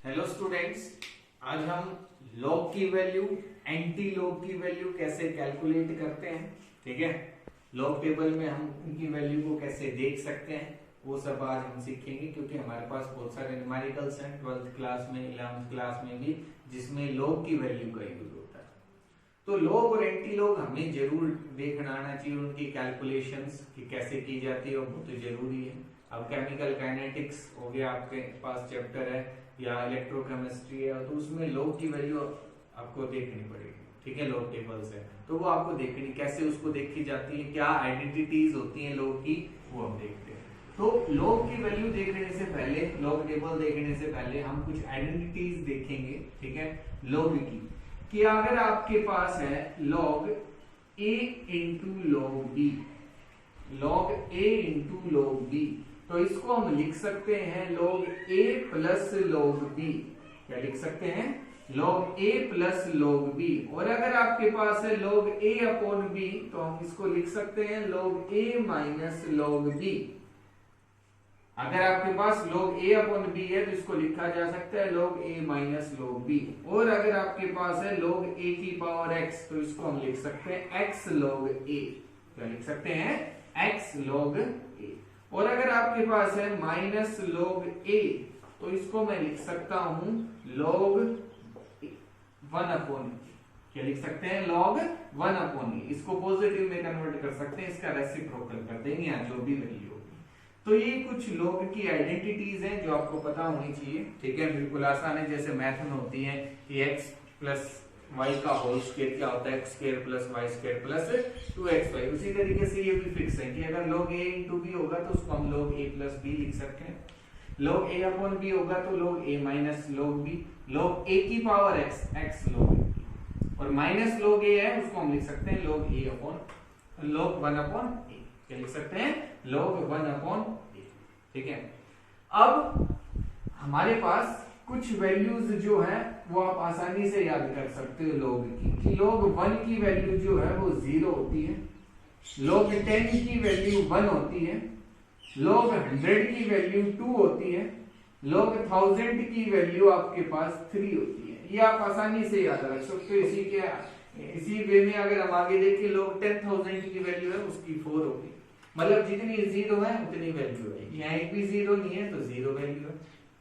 Hello students, आज हम log की वैल्यू, एंटी लॉग की वैल्यू कैसे कैलकुलेट करते हैं। ठीक है, लॉग टेबल में हम उनकी वैल्यू को कैसे देख सकते हैं वो सब आज हम सीखेंगे, क्योंकि हमारे पास बहुत सारे न्यूमेरिकल्स हैं 12th क्लास में, 11th क्लास में भी, जिसमें लॉग की वैल्यू का यूज होता है। तो लॉग और एंटी लॉग हमें जरूर देखना आना चाहिए, उनकी कैलकुलेशंस कि कैसे की जाती है, और बहुत जरूरी है। अब केमिकल काइनेटिक्स हो गया, आपके पास चैप्टर है, या इलेक्ट्रोकेमिस्ट्री है, तो उसमें लॉग की वैल्यू आपको देखनी पड़ेगी। ठीक है, लॉग टेबल से तो वो आपको देखनी, कैसे उसको देखी जाती है, क्या आइडेंटिटीज होती हैं लॉग की, वो हम देखते हैं। तो लॉग की वैल्यू देखने से पहले, लॉग टेबल देखने से पहले हम कुछ आइडेंटिटीज देखेंगे। ठीक है, लॉग की कि अगर आपके पास है log a into log b, log a into log b, तो इसको हम लिख सकते हैं log a plus log b। क्या लिख सकते हैं? log a plus log b। और अगर आपके पास है log a अपॉन b, तो हम इसको लिख सकते हैं log a minus log b। अगर आपके पास log a अपॉन b है तो इसको लिखा जा सकता है log a minus log b। और अगर आपके पास है log a की पावर x, तो इसको हम लिख सकते हैं x log a। क्या लिख सकते हैं? x log a। और अगर आपके पास है माइनस log a, तो इसको मैं लिख सकता हूं log 1 अपॉन। क्या लिख सकते हैं? log 1 upon. इसको पॉजिटिव में कन्वर्ट कर सकते हैं, इसका रेसिप्रोकल कर देंगे या जो भी वैल्यू। तो ये कुछ लॉग की आइडेंटिटीज हैं जो आपको पता होनी चाहिए। ठीक है, बिल्कुल आसान है, जैसे मैथ में होती है कि x प्लस वाई का होल स्क्वायर क्या होता है, x square plus y square plus 2xy। उसी तरीके से ये भी फिक्स है कि अगर log a इंटू बी होगा तो उसको हम log a प्लस बी लिख सकते हैं, log a अपॉन बी होगा तो log a minus log b, log a की power x, x log a, और माइनस log a है उसको हम लिख सकते हैं log a upon log 1 upon a। क्या लिख सकते हैं? log 1 upon a। ठीक है, अब हमारे पास कुछ वैल्यूज जो है वो आप आसानी से याद कर सकते हो log की, कि log 1 की वैल्यू जो है वो 0 होती है, log 10 की वैल्यू 1 होती है, log 100 की वैल्यू 2 होती है, log 1000 की वैल्यू आपके पास 3 होती है। ये आप आसानी से याद रख सकते हो। इसी वे में अगर हम आगे देखें, log 10,000 की वैल्यू है उसकी 4 होगी, मतलब जितनी जीरो है उतनी वैल्यू है। यहाँ एक भी जीरो नहीं है तो जीरो वैल्यू है,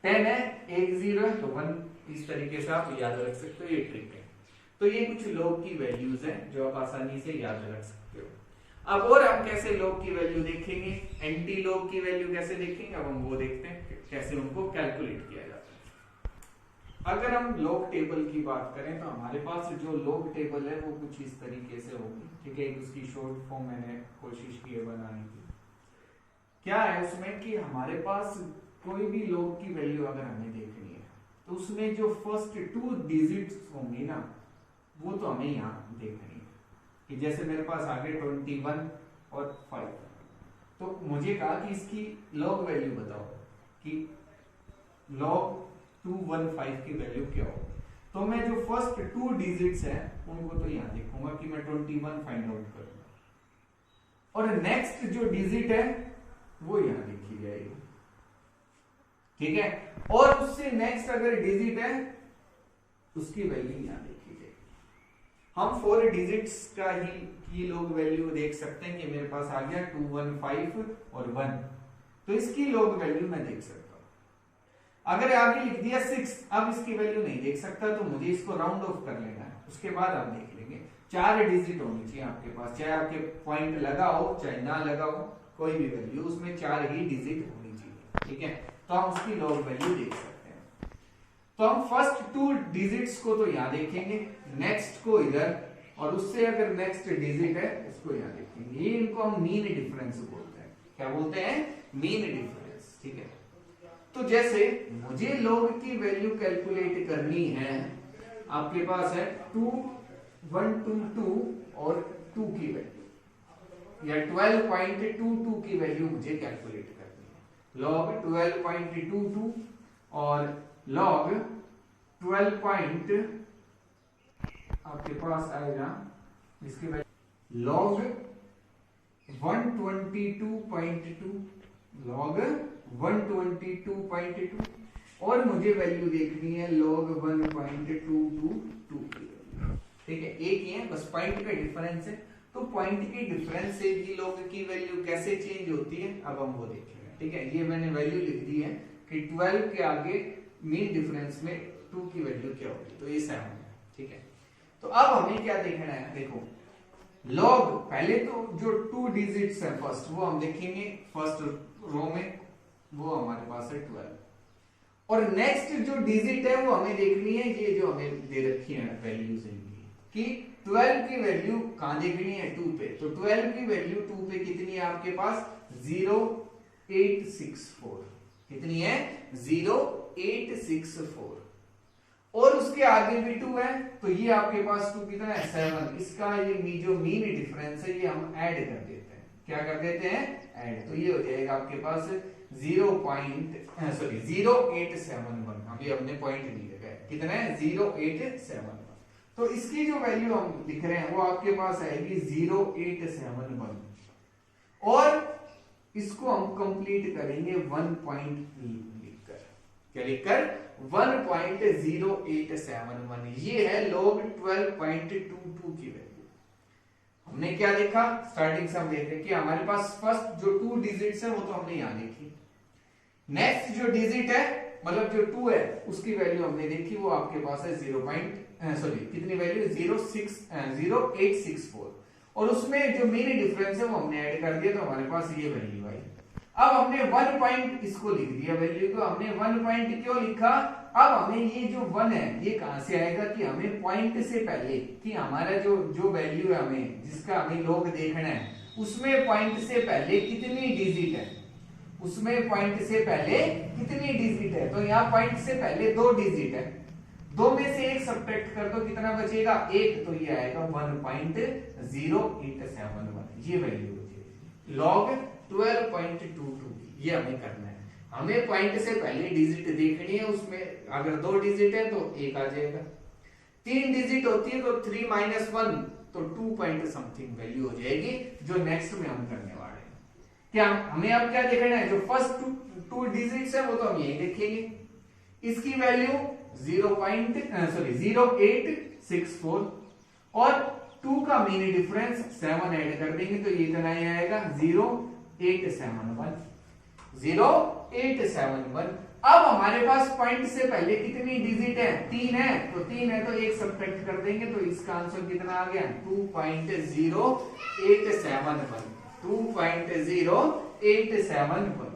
10 है, एक जीरो है तो 1। इस तरीके से आप याद रख सकते हो, ये ट्रिक है। तो ये कुछ लॉग की वैल्यूज हैं जो आप आसानी से याद रख सकते हो। अब और हम कैसे लॉग की वैल्यू देखेंगे, एंटी लॉग की वैल्यू कैसे देखेंगे, अब हम वो देखते हैं कैसे उनको कैलकुलेट किया जाता है। अगर हम लॉग टेबल की बात करें तो हमारे पास जो लॉग टेबल है वो कुछ इस तरीके से होगी। ठीक है, उसकी शॉर्ट फॉर्म मैंने कोशिश की है बनाने की। क्या है उसमें कि हमारे पास कोई भी लॉग की वैल्यू अगर हमें देखनी है तो उसमें जो फर्स्ट 2 डिजिट्स होंगी ना, वो तो हमें यहाँ देखनी है। कि जैसे मेरे पास आगे 21 और 5, तो मुझे कहा कि इसकी लॉग वैल्यू बताओ कि log 215 की वैल्यू क्या होगी। तो मैं जो फर्स्ट 2 डिजिट्स हैं उनको तो यहाँ देखूंगा कि मैं 21 फाइंड आउट करूंगा, और नेक्स्ट जो डिजिट है वो यहाँ देखी जाएगी। ठीक है, और उससे नेक्स्ट अगर डिजिट है उसकी वैल्यू यहाँ देखी जाएगी। हम 4 डिजिट्स का ही लॉग वैल्यू देख सकते हैं कि मेरे पास आ गया 215 और 1, तो इसकी लॉग वैल्यू मैं देख सकता हूं। अगर आगे लिख दिया 6, अब इसकी वैल्यू नहीं देख सकता, तो मुझे इसको राउंड ऑफ कर लेना है, उसके बाद आप देख लेंगे। 4 डिजिट होनी चाहिए आपके पास, चाहे आपके पॉइंट लगाओ चाहे ना लगाओ, कोई भी वैल्यू उसमें 4 ही डिजिट होनी चाहिए। ठीक है, तो हम उसकी लॉग वैल्यू देख सकते हैं। तो हम फर्स्ट 2 डिजिट्स को तो यहाँ देखेंगे, नेक्स्ट को इधर, और उससे अगर नेक्स्ट डिजिट है उसको यहाँ देखेंगे। ये इनको हम मीन डिफरेंस बोलते हैं। क्या बोलते हैं? Mean difference. ठीक है, तो जैसे मुझे लॉग की वैल्यू कैलकुलेट करनी है, आपके पास है 2, 1, 2, 2 और 2 की वैल्यू, या 12.22 की वैल्यू मुझे कैलकुलेट करनी है। log 12.22 और log 12 आपके पास आएगा इसकी वैल्यू log 122.2, log 122.2। और मुझे वैल्यू देखनी है log 1.222 की। ठीक है, एक ही है, बस पॉइंट का डिफरेंस है। तो पॉइंट के डिफरेंस से भी log की वैल्यू कैसे चेंज होती है, अब हम वो देखेंगे। ठीक है, ये मैंने वैल्यू लिख दी है कि 12 के आगे मीन डिफरेंस में 2 की वैल्यू क्या होगी, तो ये 7 है। ठीक है, तो अब हमें क्या देखना है, देखो log पहले तो जो 2 डिजिट्स है फर्स्ट वो हम देखेंगे फर्स्ट रो में, वो हमारे पास है 12, और नेक्स्ट जो डिजिट है वो हमें देखनी है, ये जो हमें दे रखी है वैल्यूज इनकी, कि 12 की वैल्यू कहां देखनी है, 2 पे। तो 12 की वैल्यू 2 पे कितनी है आपके पास, 0864, कितनी है 0864, और उसके आगे भी 2 है, तो ये आपके पास 2 कितना है 7। इसका ये जो मीन डिफरेंस है ये हम ऐड कर देते हैं, क्या कर देते हैं, ऐड। तो ये हो जाएगा आपके पास 0871, अभी हमने पॉइंट नहीं लगाया, कितना है 0871। तो इसकी जो वैल्यू हम लिख रहे हैं वो आपके पास आएगी 0871, और इसको हम कंप्लीट करेंगे 1 पॉइंट लिखकर, क्या लिखकर 1.0871। ये है log 12.22 की वैल्यू। हमने क्या देखा, स्टार्टिंग से हम देख रहे कि हमारे पास फर्स्ट जो 2 डिजिट्स है वो तो हमने यहां देखी, नेक्स्ट जो डिजिट है मतलब जो 2 है उसकी वैल्यू हमने देखी, वो आपके पास है कितनी वैल्यू 0864, और उसमें जो मीन डिफरेंस है वो हमने ऐड कर दिया, तो हमारे पास ये वैल्यू आई। अब हमने 1 पॉइंट इसको लिख दिया, वैल्यू को हमने 1 पॉइंट क्यों लिखा, अब हमें ये जो 1 है ये कहां से आएगा, कि हमें पॉइंट से पहले, कि हमारा जो वैल्यू है हमें जिसका हमें log देखना है उसमें पॉइंट से पहले कितनी डिजिट है, उसमें पॉइंट से पहले कितनी डिजिट है। तो यहाँ पॉइंट से पहले 2 डिजिट है, 2 में से 1 सब्ट्रैक्ट कर दो, कितना बचेगा 1, तो ये आएगा 1.0871, ये वैल्यू हो जाएगी log 12.22। ये हमें करना है, हमें पॉइंट से पहले डिजिट देखनी है, उसमें अगर 2 डिजिट है तो 1 आ जाएगा, 3 डिजिट होती है तो 3 - 1 तो 2 पॉइंट समथिंग वैल्यू हो जाएगी, जो नेक्स्ट में हम करने वाले हैं। क्या हमें अब क्या देखना है, जो फर्स्ट 2 डिजिट्स है वो तो हम यही देखेंगे, इसकी वैल्यू 0864, और 2 का मीन डिफरेंस 7 ऐड कर देंगे तो ये इतना ही आएगा 0871। अब हमारे पास पॉइंट से पहले कितनी डिजिट है, 3 है, तो 3 है तो 1 सब्ट्रैक्ट कर देंगे, तो इसका आंसर कितना आ गया 2.0871।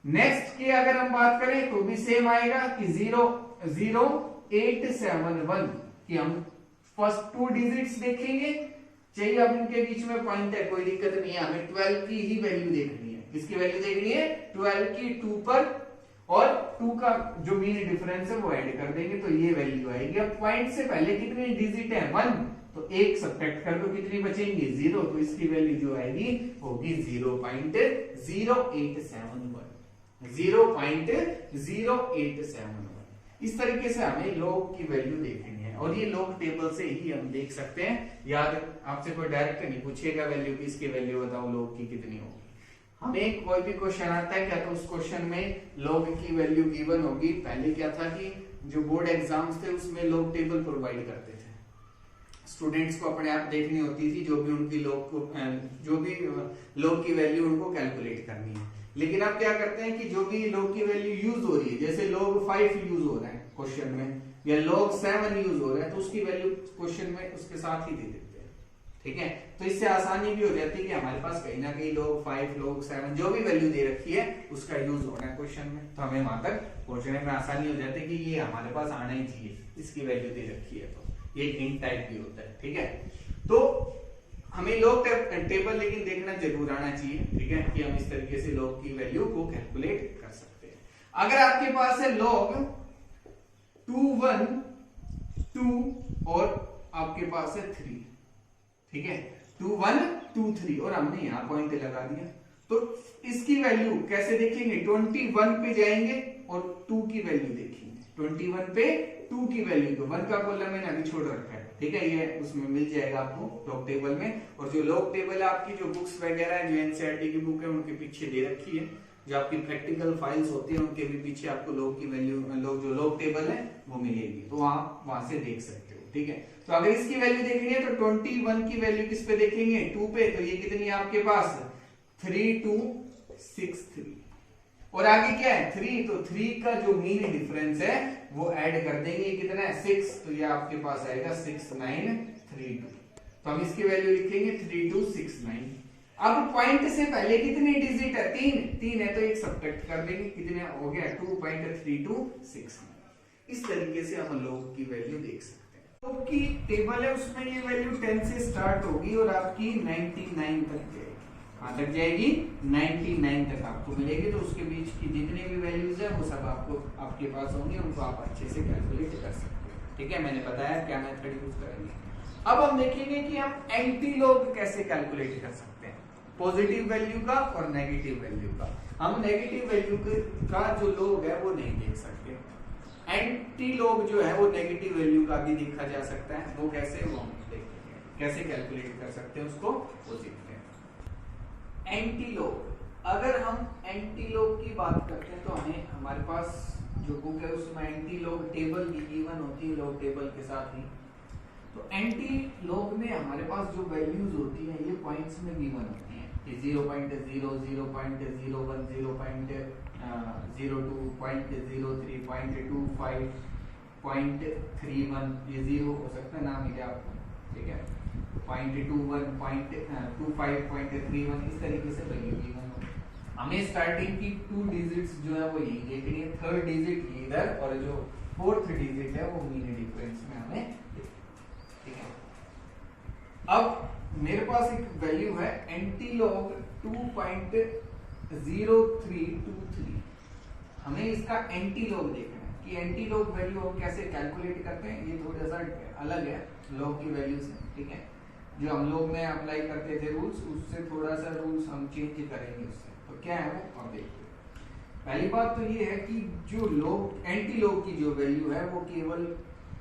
नेक्स्ट की अगर हम बात करें तो भी सेम आएगा कि 0871, कि हम फर्स्ट 2 डिजिट्स देखेंगे, चाहिए अब इनके बीच में पॉइंट है कोई दिक्कत नहीं है, हमें 12 की ही वैल्यू देखनी है। किसकी वैल्यू देखनी है, 12 की 2 पर, और 2 का जो मीन डिफरेंस है वो ऐड कर देंगे तो ये वैल्यू आएगी। अब पॉइंट से पहले कितनी डिजिट है 1, तो 1 सब्ट्रैक्ट कर दो, कितनी बचेंगी 0, तो इसकी वैल्यू जो आएगी होगी 0.0871। इस तरीके से हमें log की वैल्यू देखनी है, और ये log टेबल से ही हम देख सकते हैं। याद आपसे कोई डायरेक्ट नहीं पूछेगा वैल्यू की, इसकी वैल्यू बताओ log की कितनी होगी। हमें कोई भी क्वेश्चन आता है क्या, तो उस क्वेश्चन में log की वैल्यू गिवन होगी। पहले क्या था कि जो बोर्ड एग्जाम्स थे उसमें log टेबल प्रोवाइड करते थे, स्टूडेंट्स को अपने आप देखनी होती थी, जो भी उनकी log की वैल्यू उनको कैलकुलेट करनी है। लेकिन आप क्या करते हैं कि जो भी log की वैल्यू यूज हो रही है, जैसे log 5 यूज हो रहा है क्वेश्चन में, या log 7 यूज हो रहा है, तो उसकी वैल्यू क्वेश्चन में उसके साथ ही दे देते हैं। ठीक है, तो इससे आसानी भी हो जाती है कि हमारे पास कहीं ना कहीं log 5 log 7 जो भी वैल्यू दे रखी है उसका यूज होना है क्वेश्चन में, तो हमें वहां तक पहुंचने में आसानी हो जाती है कि ये हमारे पास आना ही चाहिए, इसकी वैल्यू दे रखी है, तो ये हिंट टाइप भी होता है। ठीक है, तो हमें log टेबल लेकिन देखना जरूर आना चाहिए। ठीक है, कि हम इस तरीके से log की वैल्यू को कैलकुलेट कर सकते हैं। अगर आपके पास है log 2 1 2 और आपके पास है 3, ठीक है 2 1 2 3, और हमने यहां पॉइंट लगा दिया, तो इसकी वैल्यू कैसे देखेंगे, 21 पे जाएंगे और 2 की वैल्यू देखेंगे, 21 पे 2 की वैल्यू, तो 1 का कॉलम मैंने अभी छोड़ रखा है। ठीक है, ये उसमें मिल जाएगा आपको log टेबल में, और जो log टेबल है आपकी जो बुक्स वगैरह है, जो एनसीईआरटी की बुक है उनके पीछे दे रखी है, जो आपकी प्रैक्टिकल फाइल्स होती हैं उनके भी पीछे आपको लॉग की वैल्यू, जो लॉग टेबल है वो मिलेगी, तो वहां से देख सकते हो। ठीक है, तो अगर इसकी वैल्यू देखनी है तो 21 की वैल्यू किस पे देखेंगे, 2 पे, तो ये कितनी है आपके पास 3263, और आगे क्या है 3, तो 3 का जो मीन डिफरेंस है वो ऐड कर देंगे, कितना है 6, तो ये आपके पास आएगा 6932, तो हम इसकी वैल्यू लिखेंगे 3269। अब पॉइंट से पहले कितने डिजिट है, 3 है, तो एक सब्ट्रैक्ट कर देंगे, कितने हो गया 2.3269। इस तरीके से हम लॉग की वैल्यू देख सकते हैं। लॉग की टेबल है उसमें ये वैल्यू 10 से स्टार्ट होगी और आपकी 99 तक जाएगी, कहां तक जाएगी 99 तक आपको मिलेगी, तो उसके बीच की जितने भी वैल्यूज है वो सब आपको आपके पास होंगे, उनको आप अच्छे से कैलकुलेट कर सकते हैं। ठीक है, मैंने बताया क्या मेथड यूज करेंगे। अब हम देखेंगे कि हम एंटी लॉग कैसे कैलकुलेट कर सकते हैं, पॉजिटिव वैल्यू का और नेगेटिव वैल्यू का। हम नेगेटिव वैल्यू का जो लॉग है वो नहीं देख सकते, एंटी लॉग जो है वो नेगेटिव वैल्यू का भी देखा जा सकता है, वो कैसे, वो हम देखेंगे कैसे कैलकुलेट कर सकते हैं उसको, वो सीखते हैं। एंटी लॉग, अगर हम एंटी लॉग की बात करते हैं तो हमें हमारे पास जो बुक है उसमें एंटी लॉग टेबल भी गिवन होती है लॉग टेबल के साथ ही। तो एंटी लॉग में हमारे पास जो वैल्यूज होती हैं ये पॉइंट्स में गिवन होती हैं, 0.00, 0.01, 0.02, 0.03, 0.25, 0.31, ये 0 हो सकता है, ना मिले आपको, ठीक है, 0.21, 0.25, 0.31, इस तरीके से वैल्यू गिवन हो। हमें स्टार्टिंग की 2 डिजिट्स जो है वो यही देखनी है, 3rd डिजिट इधर और जो 4th डिजिट है वो मीन डिफरेंस में हमें, ठीक है। अब मेरे पास एक वैल्यू है एंटी लॉग 2.0323, हमें इसका एंटी लॉग देखना है कि एंटी लॉग वैल्यू हम कैसे कैलकुलेट करते हैं, ये थोड़ा सा अलग है लॉग की वैल्यू से, ठीक है। जो हम लोग में अप्लाई करते थे रूल्स, उससे थोड़ा सा रूल्स हम चेंज करेंगे उससे, तो क्या है वो अब देखिए। पहली बात तो ये है कि जो लॉग एंटी लॉग की जो वैल्यू है वो केवल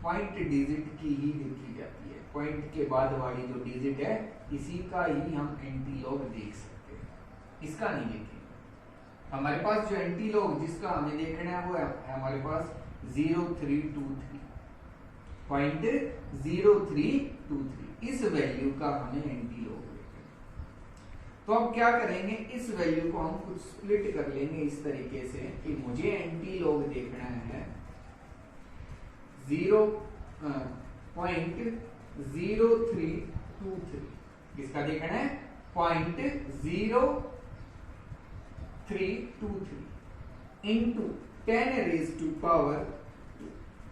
पॉइंट डिजिट की ही देखी जाती है, पॉइंट के बाद वाली जो डिजिट है इसी का ही हम एंटी लॉग देख सकते हैं, इसका नहीं देखेंगे। हमारे पास जो एंटी लॉग जिसका हमें देखना है वो है हमारे पास 0323, 0.0323, इस वैल्यू का हमें एंटी लॉग देखना है। तो अब क्या करेंगे, इस वैल्यू को हम कुछ स्प्लिट कर लेंगे इस तरीके से कि मुझे एंटी लॉग देखना है 0.0323, किसका देखना है 0.0323 इंटू 10 रेज टू पावर,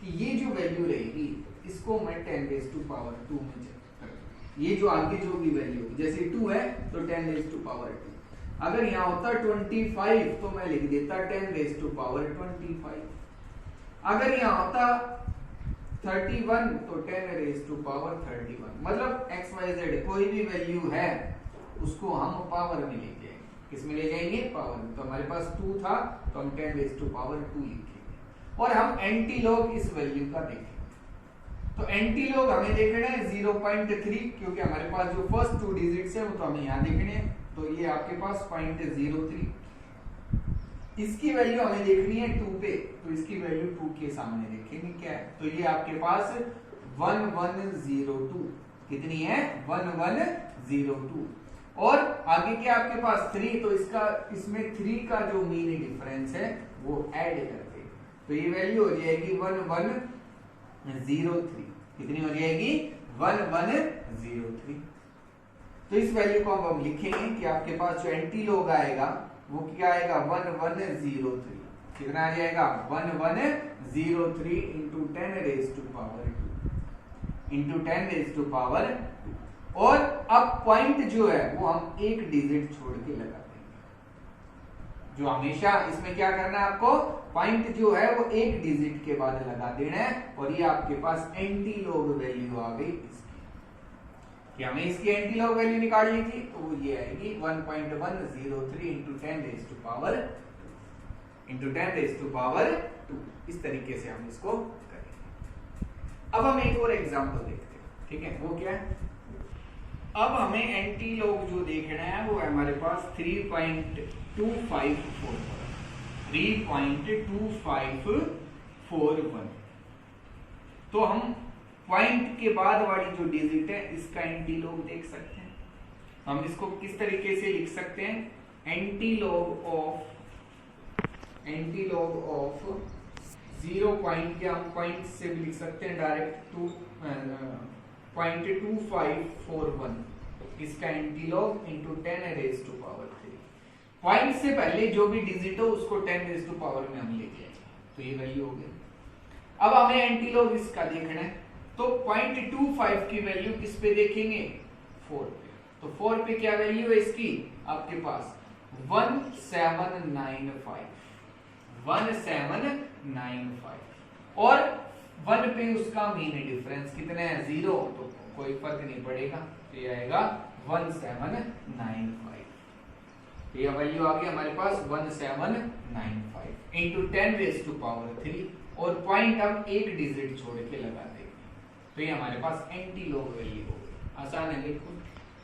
ये जो वैल्यू रहेगी इसको मैं 10 रेज टू पावर 2 में चेक करूंगा, ये जो आगे जो भी वैल्यू जैसे 2 है तो 10 रेज टू पावर 2, अगर यहाँ होता 25 तो मैं लिख देता 10 रेज टू पावर 25, अगर यहाँ होता 31 तो 10 रेज टू पावर 31, मतलब XYZ कोई भी वैल्यू है उसको हम पावर में ले जाएंगे, किस में ले जाएंगे, पावर में। तो हमारे पास 2 था तो हम 10 रेज टू पावर 2 लिखेंगे, और हम एंटी लॉग इस वैल्यू का देखेंगे। तो एंटी लॉग हमें देखना है 0.3, क्योंकि हमारे पास जो फर्स्ट 2 डिजिट्स है वो तो हमें यहाँ देखने हैं, तो ये आपके पास 0.03, इसकी वैल्यू हमें देखनी है 2 पे, तो इसकी वैल्यू 2 के सामने देखेंगे क्या है, तो ये आपके पास 1102, कितनी है 1102, और आगे क्या आपके पास 3, तो इसमें 3 का जो मीन डिफरेंस है वो ऐड करते, तो ये वैल्यू हो जाएगी 1103, कितनी हो जाएगी 1103। तो इस वैल्यू को अब हम लिखेंगे कि आपके पास जो एंटी लॉग आएगा वो क्या आएगा 1103, कितना आ जाएगा 1103 into 10 raise to power 2 into 10 raise to power 2, और अब पॉइंट जो है वो हम एक डिजिट छोड़ के लगा देंगे, जो हमेशा इसमें क्या करना है आपको, पॉइंट जो है वो एक डिजिट के बाद लगा देना है, और ये आपके पास एंटी लॉग वैल्यू आ गई इसकी, कि हमें इसकी एंटी लॉग वैल्यू निकालनी थी, तो वो ये आएगी 1.103 इंटू 10 रेज टू पावर 2, इस तरीके से हम इसको करेंगे। अब हम एक और एग्जांपल देखते हैं, ठीक है, वो क्या है, अब हमें एंटी लॉग जो देखना है वो हमारे पास 3.2541। तो हम पॉइंट के बाद वाली जो डिजिट है इसका एंटी लॉग देख सकते हैं। हम इसको किस तरीके से लिख सकते हैं, एंटी लॉग ऑफ 0 पॉइंट के हम पॉइंट से भी लिख सकते हैं डायरेक्ट 0.2541 इसका एंटी लॉग इंटू 10⁻³ पॉइंट से पहले जो भी डिजिट हो उसको 10⁻³ में हम लेके आएंगे, तो ये वैल्यू हो गई। अब हमें एंटी लॉग इसका देखना है, तो 0.25 की वैल्यू किस पे देखेंगे, 4 पे। तो 4 पे क्या वैल्यू है इसकी, आपके पास 1795 और 1 पे उसका मीन डिफरेंस कितने हैं, 0, तो कोई फर्क नहीं पड़ेगा, तो ये आएगा 1795। ये वैल्यू आ गई हमारे पास 1795 इंटू 10⁻³ और पॉइंट हम एक डिजिट छोड़ के लगा देंगे, तो ये हमारे पास एंटी लॉग वैल्यू हो गई। आसान है बिल्कुल,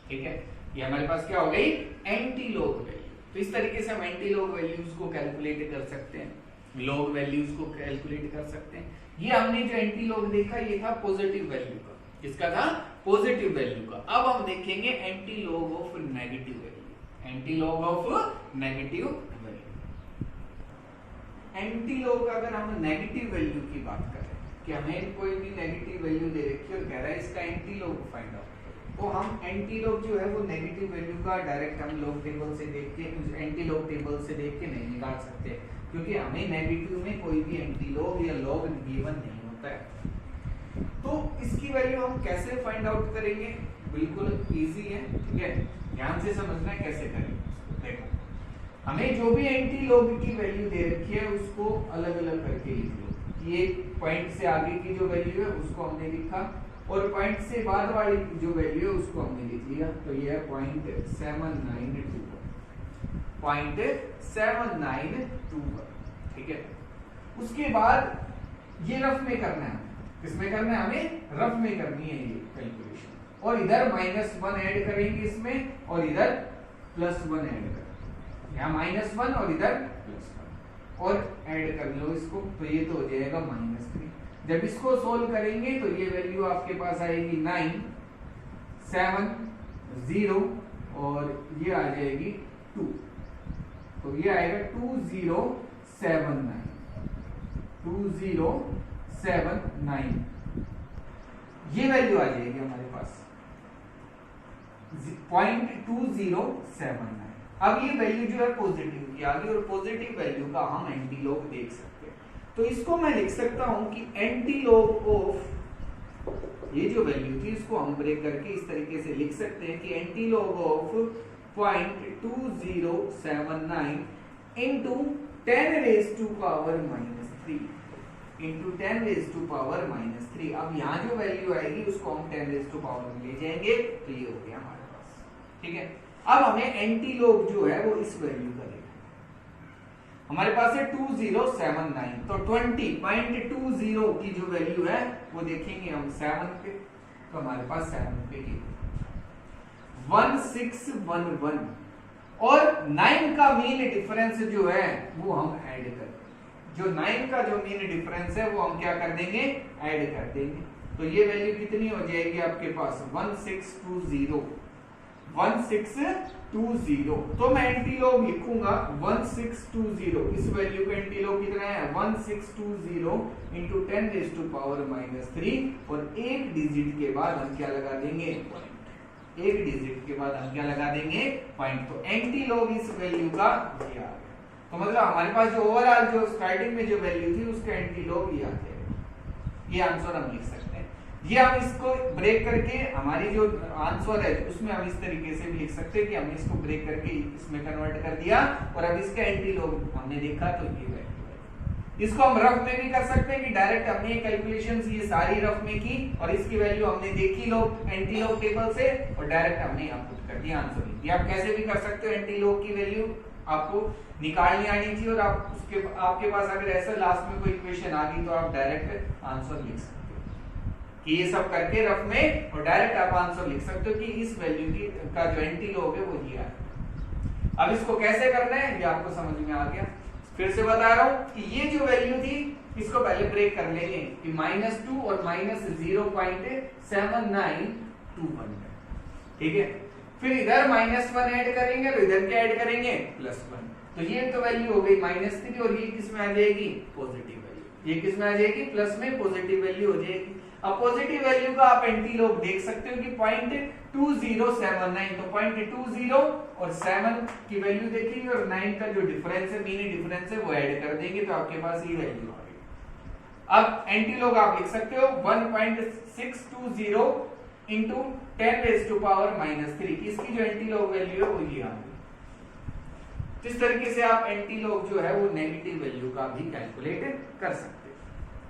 ठीक है। ये हमारे पास क्या हो गई, एंटी लॉग वैल्यू। तो इस तरीके से हम एंटी लॉग वैल्यूज को कैलकुलेट कर सकते हैं, लॉग वैल्यूज को कैलकुलेट कर सकते हैं। ये हमने जो एंटी लॉग देखा ये था पॉजिटिव वैल्यू का, इसका था पॉजिटिव वैल्यू का। अब हम देखेंगे anti log of negative value, anti log of negative value. Anti log अगर हम नेगेटिव वैल्यू की बात करें कि हमें कोई भी नेगेटिव वैल्यू दे रखी है और कह रहा है इसका एंटी लॉग फाइंड आउट, तो हम एंटी लॉग जो है वो नेगेटिव वैल्यू का डायरेक्ट हम लॉग टेबल से देख के, एंटी लॉग टेबल से देख के नहीं निकाल सकते, क्योंकि हमें नेगेटिव में कोई भी एंटी लॉग या लॉग गिवन नहीं होता है। तो इसकी वैल्यू हम कैसे फाइंड आउट करेंगे, बिल्कुल इजी है, ठीक है। ध्यान से समझना है कैसे करेंगे। देखो, हमें जो भी एंटी लॉग की वैल्यू दे रखी है उसको अलग अलग करके लिख लो। ये पॉइंट से आगे की जो वैल्यू है उसको हमने लिखा और पॉइंट से बाद वाली जो वैल्यू है उसको हमने लिख लिया, तो ये है 0.792, ठीक है। उसके बाद ये रफ में करना है, किसमें करना है, हमें रफ में करनी है ये कैलकुलेशन, और इधर -1 ऐड करेंगे इसमें और इधर +1 ऐड करेंगे, यहाँ -1 और इधर +1 और ऐड कर लो इसको, तो ये तो हो जाएगा -3। जब इसको सोल्व करेंगे तो ये वैल्यू आपके पास आएगी 970 और ये आ जाएगी 2, तो ये आएगा 2079 ये वैल्यू आ जाएगी हमारे पास 0.2079। अब ये वैल्यू जो है पॉजिटिव की आ गई और पॉजिटिव वैल्यू का हम एंटी लॉग देख सकते हैं, तो इसको मैं लिख सकता हूं कि एंटी लॉग ऑफ, ये जो वैल्यू थी इसको हम ब्रेक करके इस तरीके से लिख सकते हैं कि anti log of 0.2079 into 10⁻³ into 10⁻³ अब यहाँ जो वैल्यू आएगी उसको हम 10⁻³ में ले जाएंगे, तो ये हो गया हमारे पास, ठीक है। अब हमें एंटी लॉग जो है वो इस वैल्यू का लेना, हमारे पास है 2079, तो 20.20 की जो वैल्यू है वो देखेंगे हम 7 पे, तो हमारे पास 7 पे की 1611 और 9 का मीन डिफरेंस जो है वो हम ऐड कर देंगे, जो 9 का जो मीन डिफरेंस है वो हम क्या कर देंगे, ऐड कर देंगे, तो ये वैल्यू कितनी हो जाएगी आपके पास 1620। तो मैं एंटी लॉग लिखूंगा 1620, इस वैल्यू का एंटी लॉग कितना है 1620 इंटू 10⁻³ और एक डिजिट के बाद हम क्या लगा देंगे, एक डिजिट के बाद हम क्या लगा देंगे, पॉइंट। तो एंटी लॉग इस वैल्यू का ये आ गया, तो मतलब हमारे पास जो ओवरऑल जो स्टार्टिंग में जो वैल्यू थी उसका एंटी लॉग ये आ जाएगा, ये आंसर हम लिख सकते हैं। ये हम इसको ब्रेक करके हमारी जो आंसर है उसमें हम इस तरीके से भी लिख सकते हैं कि हमने इसको ब्रेक करके इसमें कन्वर्ट कर दिया और अब इसका एंटी लॉग हमने देखा, तो ये वैल्यू है। इसको हम रफ में भी कर सकते हैं कि डायरेक्ट हमने कैलकुलेशंस ये सारी रफ में की और इसकी वैल्यू हमने देखी लॉग एंटी लॉग टेबल से और डायरेक्ट हमने यहाँ पुट कर दिया आंसर। ये आप कैसे भी कर सकते हो, एंटी लॉग की वैल्यू आपको निकालनी आनी चाहिए और आप उसके आपके पास अगर ऐसा लास्ट में कोई इक्वेशन आ गई तो आप डायरेक्ट आंसर लिख सकते हो। ये सब करके रफ में और डायरेक्ट आप आंसर लिख सकते हो कि इस वैल्यू की का जो एंटी लॉग है वो ये है। अब इसको कैसे करना है ये आपको समझ में आ गया। फिर से बता रहा हूं कि ये जो वैल्यू थी इसको पहले ब्रेक कर लेंगे कि -2 और -0.7921, ठीक है। फिर इधर -1 ऐड करेंगे और इधर क्या ऐड करेंगे +1, तो ये तो वैल्यू हो गई -3 और ये किस में आ जाएगी पॉजिटिव वैल्यू, ये किस में आ जाएगी प्लस में पॉजिटिव वैल्यू हो जाएगी। अब पॉजिटिव वैल्यू का आप एंटी लॉग देख सकते हो कि 0.2079, तो 0.20 और 7 की वैल्यू देखिए और 9 का जो डिफरेंस है, मिनी डिफरेंस है वो ऐड कर देंगे तो आपके पास ये वैल्यू आ गई। अब एंटी लॉग आप लिख सकते हो 1.620 इंटू 10⁻⁻3, इसकी जो एंटी लॉग वैल्यू है वो ये आ गई। इस तरीके से आप एंटी लॉग जो है वो नेगेटिव वैल्यू का भी कैलकुलेट कर सकते हैं।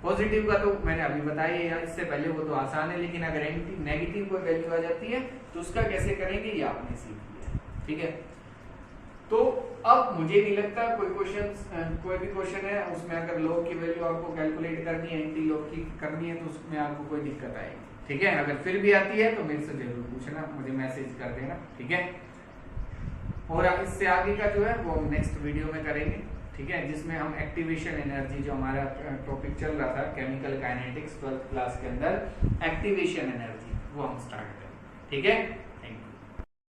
पॉजिटिव का तो मैंने अभी बताया है, इससे पहले वो तो आसान है, लेकिन अगर नेगेटिव कोई वैल्यू आ जाती है तो उसका कैसे करेंगे ये आपने सीख लिया, ठीक है। तो अब मुझे नहीं लगता कोई भी क्वेश्चन है उसमें अगर लॉग की वैल्यू आपको कैलकुलेट करनी है, एंटी लॉग की करनी है तो उसमें आपको कोई दिक्कत आएगी, ठीक है। अगर फिर भी आती है तो मेरे से जरूर पूछना, मुझे मैसेज कर देना, ठीक है। और इससे आगे का जो है वो हम नेक्स्ट वीडियो में करेंगे, ठीक है, जिसमें हम एक्टिवेशन एनर्जी जो हमारा टॉपिक चल रहा था केमिकल काइनेटिक्स 12th क्लास के अंदर, एक्टिवेशन एनर्जी वो हम स्टार्ट करेंगे, ठीक है।